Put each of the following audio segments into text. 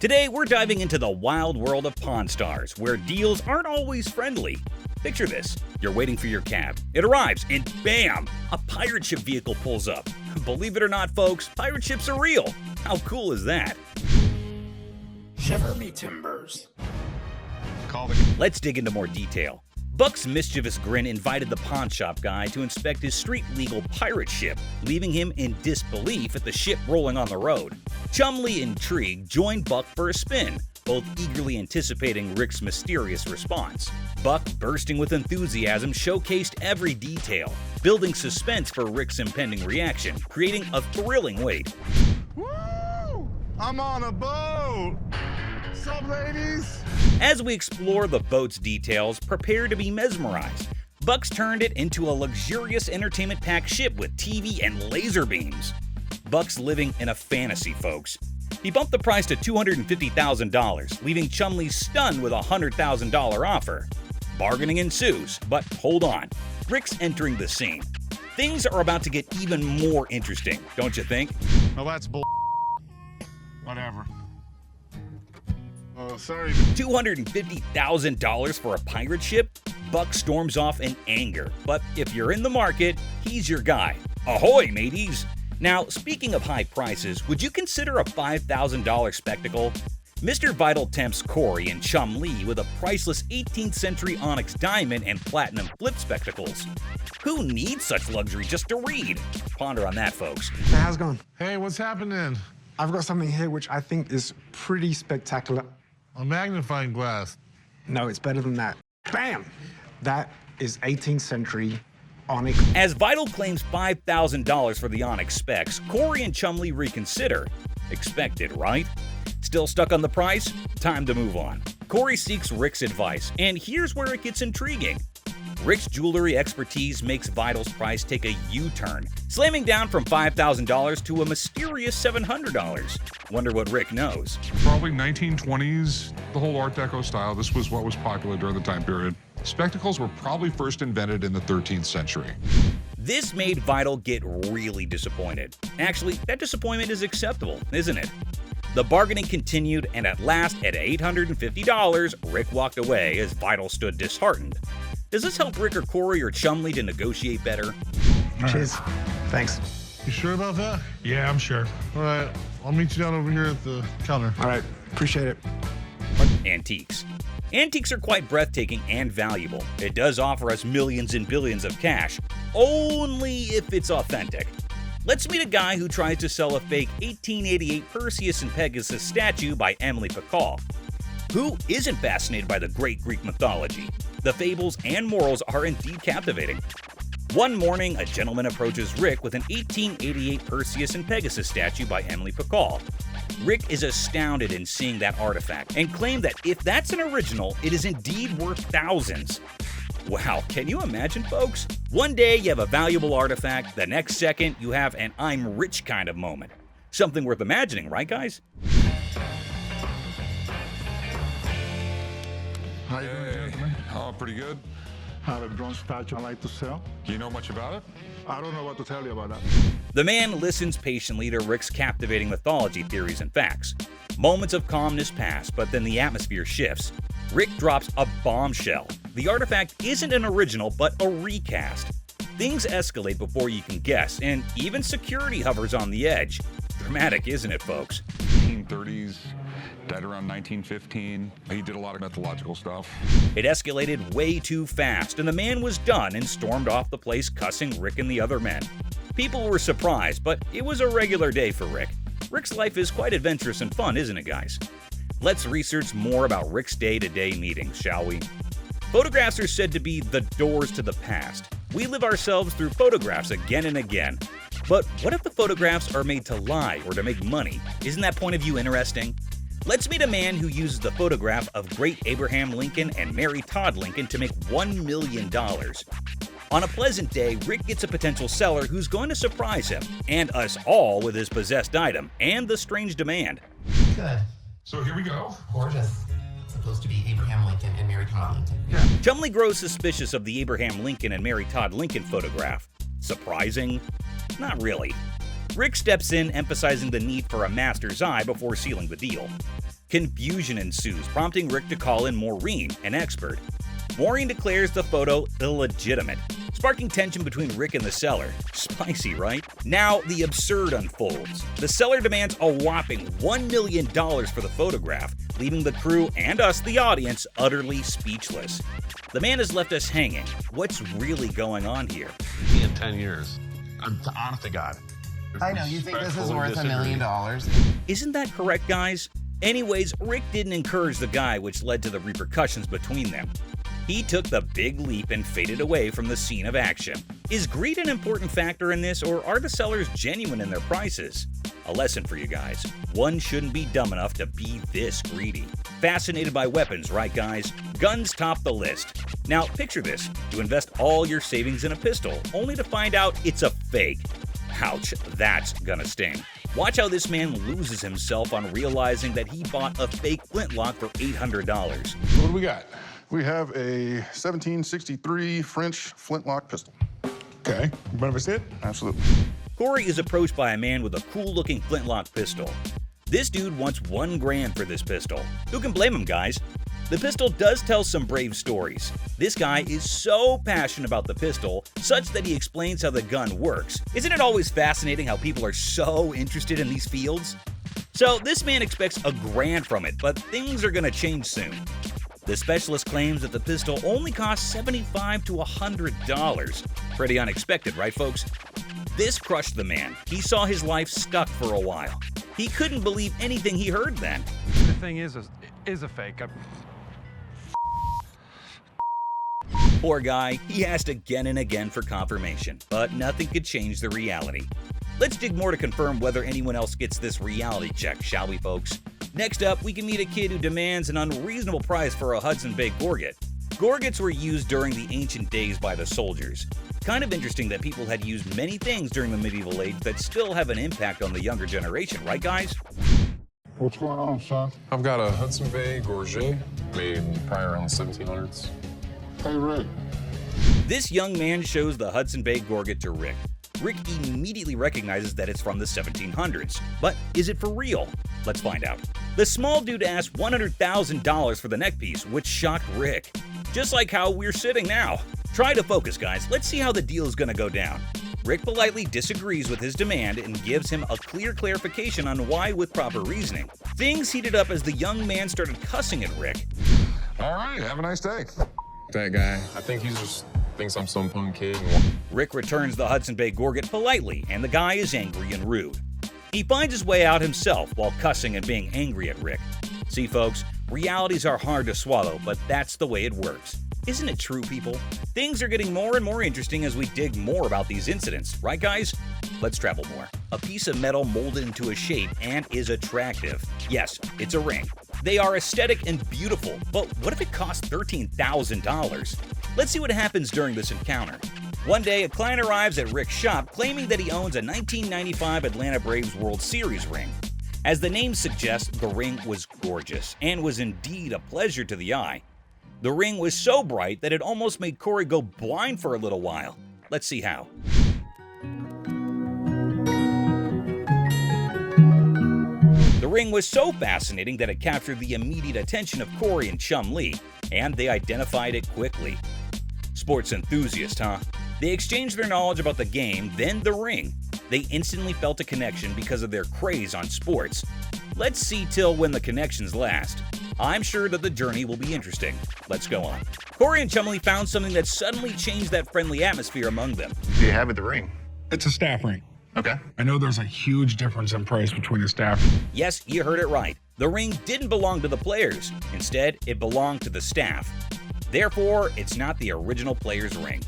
Today, we're diving into the wild world of Pawn Stars, where deals aren't always friendly. Picture this. You're waiting for your cab. It arrives, and bam! A pirate ship vehicle pulls up. Believe it or not, folks, pirate ships are real. How cool is that? Shiver me timbers. Let's dig into more detail. Buck's mischievous grin invited the pawn shop guy to inspect his street-legal pirate ship, leaving him in disbelief at the ship rolling on the road. Chumlee, intrigued, joined Buck for a spin, both eagerly anticipating Rick's mysterious response. Buck, bursting with enthusiasm, showcased every detail, building suspense for Rick's impending reaction, creating a thrilling wait. Woo! I'm on a boat! Sup, ladies? As we explore the boat's details, prepare to be mesmerized. Buck's turned it into a luxurious entertainment-packed ship with TV and laser beams. Buck's living in a fantasy, folks. He bumped the price to $250,000, leaving Chumlee stunned with a $100,000 offer. Bargaining ensues, but hold on. Rick's entering the scene. Things are about to get even more interesting, don't you think? Oh, that's bull. Whatever. Oh, sorry. $250,000 for a pirate ship? Buck storms off in anger, but if you're in the market, he's your guy. Ahoy, mateys! Now, speaking of high prices, would you consider a $5,000 spectacle? Mr. Vital tempts Corey and Chumlee with a priceless 18th century onyx diamond and platinum flip spectacles. Who needs such luxury just to read? Ponder on that, folks. Hey, how's it going? Hey, what's happening? I've got something here which I think is pretty spectacular. A magnifying glass. No, it's better than that. Bam! That is 18th century onyx. As Vital claims $5,000 for the onyx specs, Corey and Chumlee reconsider. Expected, right? Still stuck on the price? Time to move on. Corey seeks Rick's advice, and here's where it gets intriguing. Rick's jewelry expertise makes Vital's price take a U-turn, slamming down from $5,000 to a mysterious $700. Wonder what Rick knows. Probably 1920s, the whole Art Deco style. This was what was popular during the time period. Spectacles were probably first invented in the 13th century. This made Vital get really disappointed. Actually, that disappointment is acceptable, isn't it? The bargaining continued, and at last, at $850, Rick walked away as Vital stood disheartened. Does this help Rick or Corey or Chumlee to negotiate better? Cheers. Thanks. You sure about that? Yeah, I'm sure. All right, I'll meet you down over here at the counter. All right, appreciate it. Antiques. Antiques are quite breathtaking and valuable. It does offer us millions and billions of cash, only if it's authentic. Let's meet a guy who tries to sell a fake 1888 Perseus and Pegasus statue by Emily Pacall. Who isn't fascinated by the great Greek mythology? The fables and morals are indeed captivating. One morning, a gentleman approaches Rick with an 1888 Perseus and Pegasus statue by Emily Pacall. Rick is astounded in seeing that artifact and claimed that if that's an original, it is indeed worth thousands. Wow, can you imagine, folks? One day you have a valuable artifact, the next second you have an I'm rich kind of moment. Something worth imagining, right, guys? How you doing, gentlemen? Oh, pretty good. Have a bronze statue I'd like to sell. Do you know much about it? I don't know what to tell you about that. The man listens patiently to Rick's captivating mythology theories and facts. Moments of calmness pass, but then the atmosphere shifts. Rick drops a bombshell. The artifact isn't an original, but a recast. Things escalate before you can guess, and even security hovers on the edge. Dramatic, isn't it, folks? 1930s, died around 1915. He did a lot of mythological stuff. It escalated way too fast, and the man was done and stormed off the place cussing Rick and the other men. People were surprised, but it was a regular day for Rick. Rick's life is quite adventurous and fun, isn't it, guys? Let's research more about Rick's day-to-day meetings, shall we? Photographs are said to be the doors to the past. We live ourselves through photographs again and again. But what if the photographs are made to lie or to make money? Isn't that point of view interesting? Let's meet a man who uses the photograph of great Abraham Lincoln and Mary Todd Lincoln to make $1 million. On a pleasant day, Rick gets a potential seller who's going to surprise him and us all with his possessed item and the strange demand. Good. So here we go. Gorgeous. It's supposed to be Abraham Lincoln and Mary Todd Lincoln. Chumlee grows suspicious of the Abraham Lincoln and Mary Todd Lincoln photograph. Surprising? Not really. Rick steps in, emphasizing the need for a master's eye before sealing the deal. Confusion ensues, prompting Rick to call in Maureen, an expert. Maureen declares the photo illegitimate, sparking tension between Rick and the seller. Spicy, right? Now, the absurd unfolds. The seller demands a whopping $1 million for the photograph, leaving the crew and us, the audience, utterly speechless. The man has left us hanging. What's really going on here? In 10 years. Honest to God. I know, you think this is worth $1 million? Isn't that correct, guys? Anyways, Rick didn't encourage the guy, which led to the repercussions between them. He took the big leap and faded away from the scene of action. Is greed an important factor in this, or are the sellers genuine in their prices? A lesson for you guys. One shouldn't be dumb enough to be this greedy. Fascinated by weapons, right guys? Guns top the list. Now, picture this. You invest all your savings in a pistol, only to find out it's a fake. Ouch, that's gonna sting. Watch how this man loses himself on realizing that he bought a fake flintlock for $800. What do we got? We have a 1763 French flintlock pistol. Okay. You want to see it? Absolutely. Corey is approached by a man with a cool-looking flintlock pistol. This dude wants $1 grand for this pistol. Who can blame him, guys? The pistol does tell some brave stories. This guy is so passionate about the pistol, such that he explains how the gun works. Isn't it always fascinating how people are so interested in these fields? So this man expects $1 grand from it, but things are gonna change soon. The specialist claims that the pistol only costs $75 to $100. Pretty unexpected, right folks? This crushed the man. He saw his life stuck for a while. He couldn't believe anything he heard then. The thing is a fake. Poor guy, he asked again and again for confirmation, but nothing could change the reality. Let's dig more to confirm whether anyone else gets this reality check, shall we, folks? Next up, we can meet a kid who demands an unreasonable price for a Hudson Bay Gorget. Gorgets were used during the ancient days by the soldiers. Kind of interesting that people had used many things during the medieval age that still have an impact on the younger generation, right guys? What's going on, son? I've got a Hudson Bay Gorget made probably around the 1700s. Hey, Rick. This young man shows the Hudson Bay Gorget to Rick. Rick immediately recognizes that it's from the 1700s. But is it for real? Let's find out. The small dude asked $100,000 for the neckpiece, which shocked Rick. Just like how we're sitting now. Try to focus, guys. Let's see how the deal is gonna go down. Rick politely disagrees with his demand and gives him a clear clarification on why with proper reasoning. Things heated up as the young man started cussing at Rick. All right, have a nice day. That guy, I think he just thinks I'm some punk kid. Rick returns the Hudson Bay Gorget politely, and the guy is angry and rude. He finds his way out himself while cussing and being angry at Rick. See, folks, realities are hard to swallow, but that's the way it works. Isn't it true, people? Things are getting more and more interesting as we dig more about these incidents, right guys? Let's travel more. A piece of metal molded into a shape and is attractive. Yes, it's a ring. They are aesthetic and beautiful, but what if it costs $13,000? Let's see what happens during this encounter. One day, a client arrives at Rick's shop claiming that he owns a 1995 Atlanta Braves World Series ring. As the name suggests, the ring was gorgeous and was indeed a pleasure to the eye. The ring was so bright that it almost made Corey go blind for a little while. Let's see how. The ring was so fascinating that it captured the immediate attention of Corey and Chum Lee, and they identified it quickly. Sports enthusiast, huh? They exchanged their knowledge about the game, then the ring. They instantly felt a connection because of their craze on sports. Let's see till when the connections last. I'm sure that the journey will be interesting. Let's go on. Corey and Chum Lee found something that suddenly changed that friendly atmosphere among them. Do you have with the ring? It's a staff ring. Okay. I know there's a huge difference in price between the staff. Yes, you heard it right. The ring didn't belong to the players. Instead, it belonged to the staff. Therefore, it's not the original player's ring.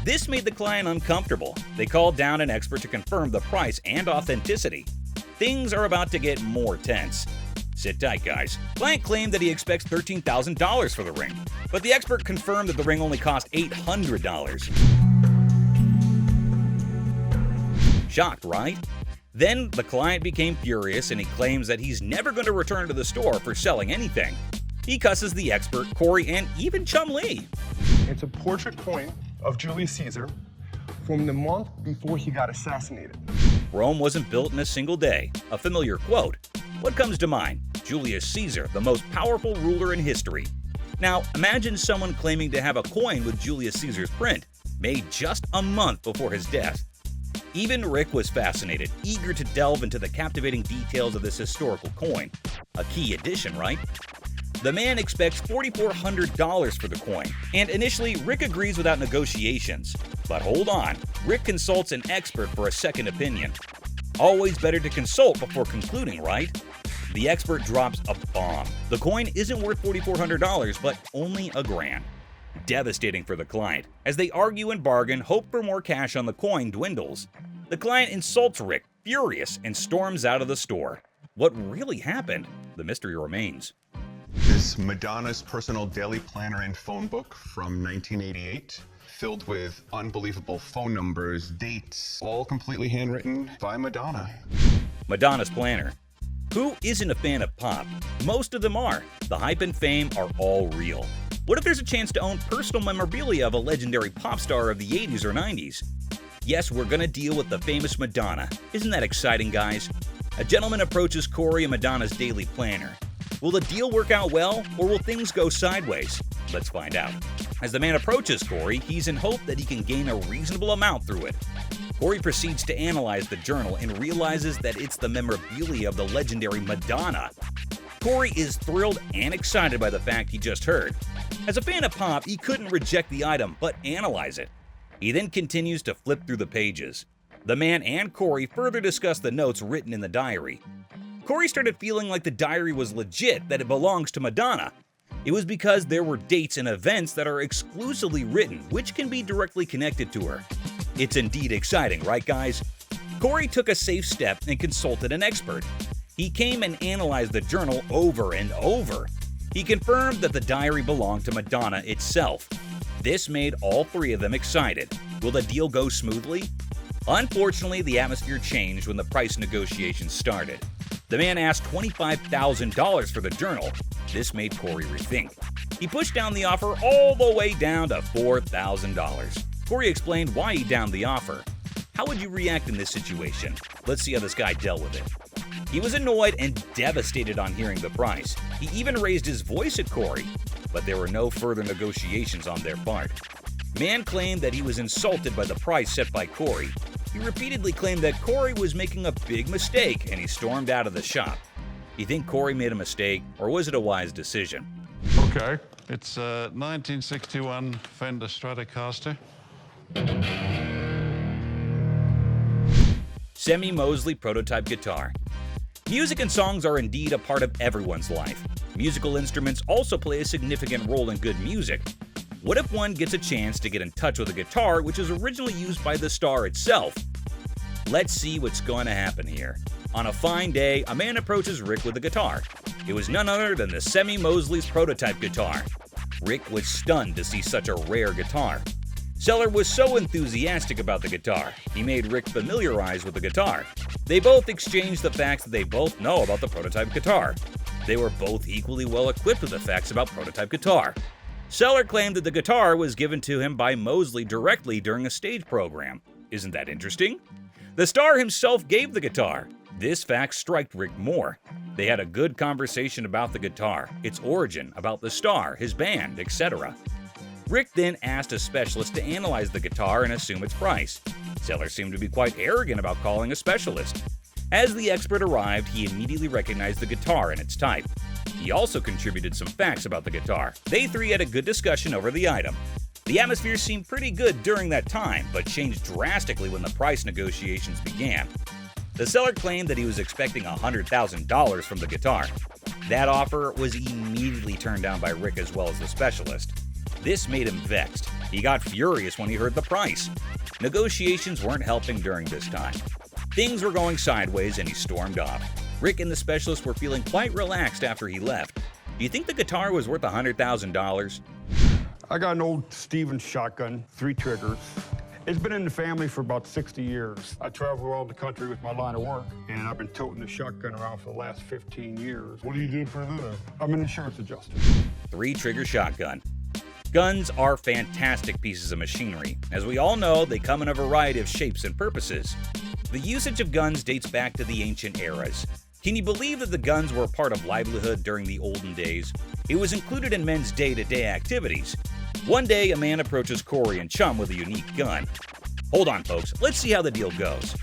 This made the client uncomfortable. They called down an expert to confirm the price and authenticity. Things are about to get more tense. Sit tight, guys. Client claimed that he expects $13,000 for the ring, but the expert confirmed that the ring only cost $800. Shocked, right? Then the client became furious and he claims that he's never going to return to the store for selling anything. He cusses the expert, Corey, and even Chum Lee. It's a portrait coin of Julius Caesar from the month before he got assassinated. Rome wasn't built in a single day. A familiar quote. What comes to mind? Julius Caesar, the most powerful ruler in history. Now, imagine someone claiming to have a coin with Julius Caesar's print, made just a month before his death. Even Rick was fascinated, eager to delve into the captivating details of this historical coin. A key addition, right? The man expects $4,400 for the coin, and initially Rick agrees without negotiations. But hold on, Rick consults an expert for a second opinion. Always better to consult before concluding, right? The expert drops a bomb. The coin isn't worth $4,400, but only $1,000. Devastating for the client. As they argue and bargain, hope for more cash on the coin dwindles. The client insults Rick, furious, and storms out of the store. What really happened? The mystery remains. This Madonna's personal daily planner and phone book from 1988, filled with unbelievable phone numbers, dates, all completely handwritten by Madonna. Madonna's planner. Who isn't a fan of pop? Most of them are. The hype and fame are all real. What if there's a chance to own personal memorabilia of a legendary pop star of the 80s or 90s? Yes, we're gonna deal with the famous Madonna. Isn't that exciting, guys? A gentleman approaches Corey and Madonna's daily planner. Will the deal work out well, or will things go sideways? Let's find out. As the man approaches Corey, he's in hope that he can gain a reasonable amount through it. Corey proceeds to analyze the journal and realizes that it's the memorabilia of the legendary Madonna. Corey is thrilled and excited by the fact he just heard. As a fan of pop, he couldn't reject the item, but analyze it. He then continues to flip through the pages. The man and Corey further discuss the notes written in the diary. Corey started feeling like the diary was legit, that it belongs to Madonna. It was because there were dates and events that are exclusively written, which can be directly connected to her. It's indeed exciting, right guys? Corey took a safe step and consulted an expert. He came and analyzed the journal over and over. He confirmed that the diary belonged to Madonna itself. This made all three of them excited. Will the deal go smoothly? Unfortunately, the atmosphere changed when the price negotiations started. The man asked $25,000 for the journal. This made Corey rethink. He pushed down the offer all the way down to $4,000. Corey explained why he downed the offer. How would you react in this situation? Let's see how this guy dealt with it. He was annoyed and devastated on hearing the price. He even raised his voice at Corey, but there were no further negotiations on their part. Man claimed that he was insulted by the price set by Corey. He repeatedly claimed that Corey was making a big mistake, and he stormed out of the shop. You think Corey made a mistake, or was it a wise decision? Okay. It's a 1961 Fender Stratocaster. Semi Mosley prototype guitar. Music and songs are indeed a part of everyone's life. Musical instruments also play a significant role in good music. What if one gets a chance to get in touch with a guitar which was originally used by the star itself? Let's see what's going to happen here. On a fine day, a man approaches Rick with a guitar. It was none other than the Semi Mosley's prototype guitar. Rick was stunned to see such a rare guitar. Seller was so enthusiastic about the guitar, he made Rick familiarize with the guitar. They both exchanged the facts that they both know about the prototype guitar. They were both equally well equipped with the facts about prototype guitar. Seller claimed that the guitar was given to him by Mosley directly during a stage program. Isn't that interesting? The star himself gave the guitar. This fact struck Rick more. They had a good conversation about the guitar, its origin, about the star, his band, etc. Rick then asked a specialist to analyze the guitar and assume its price. Seller seemed to be quite arrogant about calling a specialist. As the expert arrived, he immediately recognized the guitar and its type. He also contributed some facts about the guitar. They three had a good discussion over the item. The atmosphere seemed pretty good during that time, but changed drastically when the price negotiations began. The seller claimed that he was expecting $100,000 from the guitar. That offer was immediately turned down by Rick as well as the specialist. This made him vexed. He got furious when he heard the price. Negotiations weren't helping during this time. Things were going sideways and he stormed off. Rick and the specialist were feeling quite relaxed after he left. Do you think the guitar was worth $100,000? I got an old Stevens shotgun, 3 triggers. It's been in the family for about 60 years. I travel around the country with my line of work, and I've been toting the shotgun around for the last 15 years. What do you do for that? I'm an insurance adjuster. 3-trigger shotgun. Guns are fantastic pieces of machinery. As we all know, they come in a variety of shapes and purposes. The usage of guns dates back to the ancient eras. Can you believe that the guns were a part of livelihood during the olden days? It was included in men's day-to-day activities. One day, a man approaches Corey and Chum with a unique gun. Hold on, folks. Let's see how the deal goes.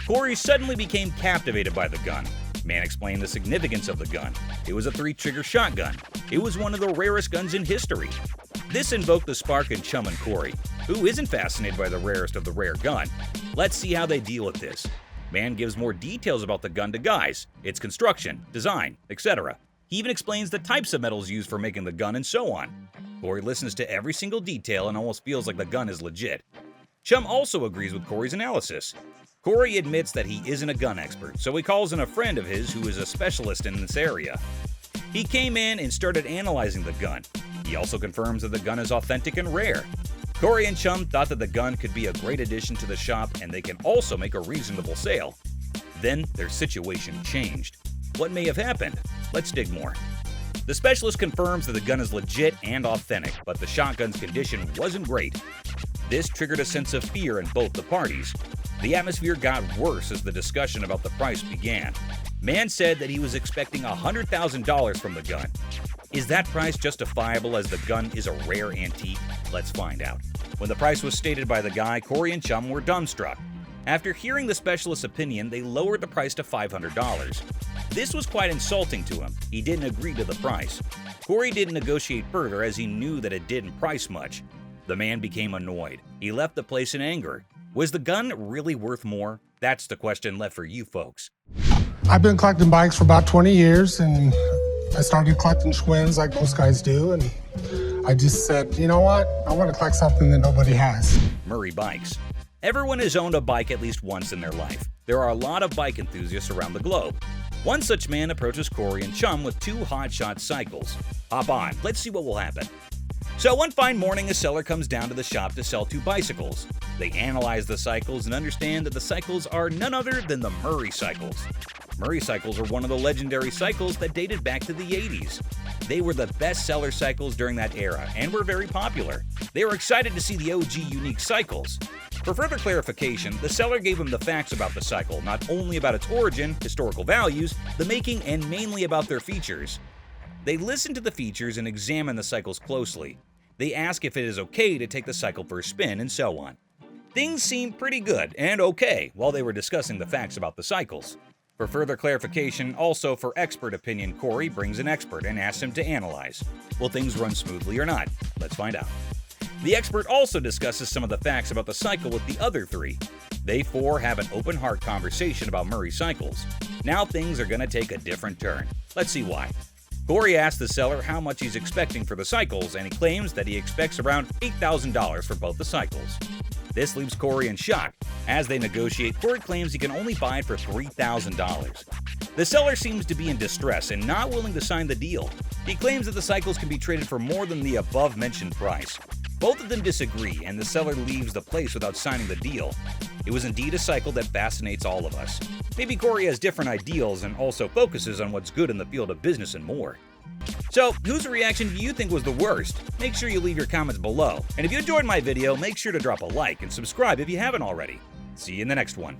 Corey suddenly became captivated by the gun. Man explained the significance of the gun. It was a 3-trigger shotgun. It was one of the rarest guns in history. This invoked the spark in Chum and Corey, who isn't fascinated by the rarest of the rare gun. Let's see how they deal with this. Man gives more details about the gun to guys, its construction, design, etc. He even explains the types of metals used for making the gun and so on. Corey listens to every single detail and almost feels like the gun is legit. Chum also agrees with Corey's analysis. Corey admits that he isn't a gun expert, so he calls in a friend of his who is a specialist in this area. He came in and started analyzing the gun. He also confirms that the gun is authentic and rare. Corey and Chum thought that the gun could be a great addition to the shop and they can also make a reasonable sale. Then their situation changed. What may have happened? Let's dig more. The specialist confirms that the gun is legit and authentic, but the shotgun's condition wasn't great. This triggered a sense of fear in both the parties. The atmosphere got worse as the discussion about the price began. Man said that he was expecting $100,000 from the gun. Is that price justifiable as the gun is a rare antique? Let's find out. When the price was stated by the guy, Corey and Chum were dumbstruck. After hearing the specialist's opinion, they lowered the price to $500. This was quite insulting to him. He didn't agree to the price. Corey didn't negotiate further as he knew that it didn't price much. The man became annoyed. He left the place in anger. Was the gun really worth more? That's the question left for you folks. I've been collecting bikes for about 20 years, and I started collecting Schwinn's like most guys do, and I just said, you know what? I want to collect something that nobody has. Murray Bikes. Everyone has owned a bike at least once in their life. There are a lot of bike enthusiasts around the globe. One such man approaches Corey and Chum with 2 hotshot cycles. Hop on, let's see what will happen. So one fine morning, a seller comes down to the shop to sell 2 bicycles. They analyze the cycles and understand that the cycles are none other than the Murray cycles. Murray cycles are one of the legendary cycles that dated back to the 80s. They were the best-seller cycles during that era and were very popular. They were excited to see the OG unique cycles. For further clarification, the seller gave him the facts about the cycle, not only about its origin, historical values, the making, and mainly about their features. They listened to the features and examined the cycles closely. They ask if it is okay to take the cycle for a spin and so on. Things seemed pretty good and okay while they were discussing the facts about the cycles. For further clarification, also for expert opinion, Corey brings an expert and asks him to analyze. Will things run smoothly or not? Let's find out. The expert also discusses some of the facts about the cycle with the other 3. They 4 have an open heart conversation about Murray cycles. Now things are going to take a different turn. Let's see why. Corey asks the seller how much he's expecting for the cycles, and he claims that he expects around $8,000 for both the cycles. This leaves Corey in shock. As they negotiate, Corey claims he can only buy it for $3,000. The seller seems to be in distress and not willing to sign the deal. He claims that the cycles can be traded for more than the above-mentioned price. Both of them disagree, and the seller leaves the place without signing the deal. It was indeed a cycle that fascinates all of us. Maybe Corey has different ideals and also focuses on what's good in the field of business and more. So, whose reaction do you think was the worst? Make sure you leave your comments below. And if you enjoyed my video, make sure to drop a like and subscribe if you haven't already. See you in the next one.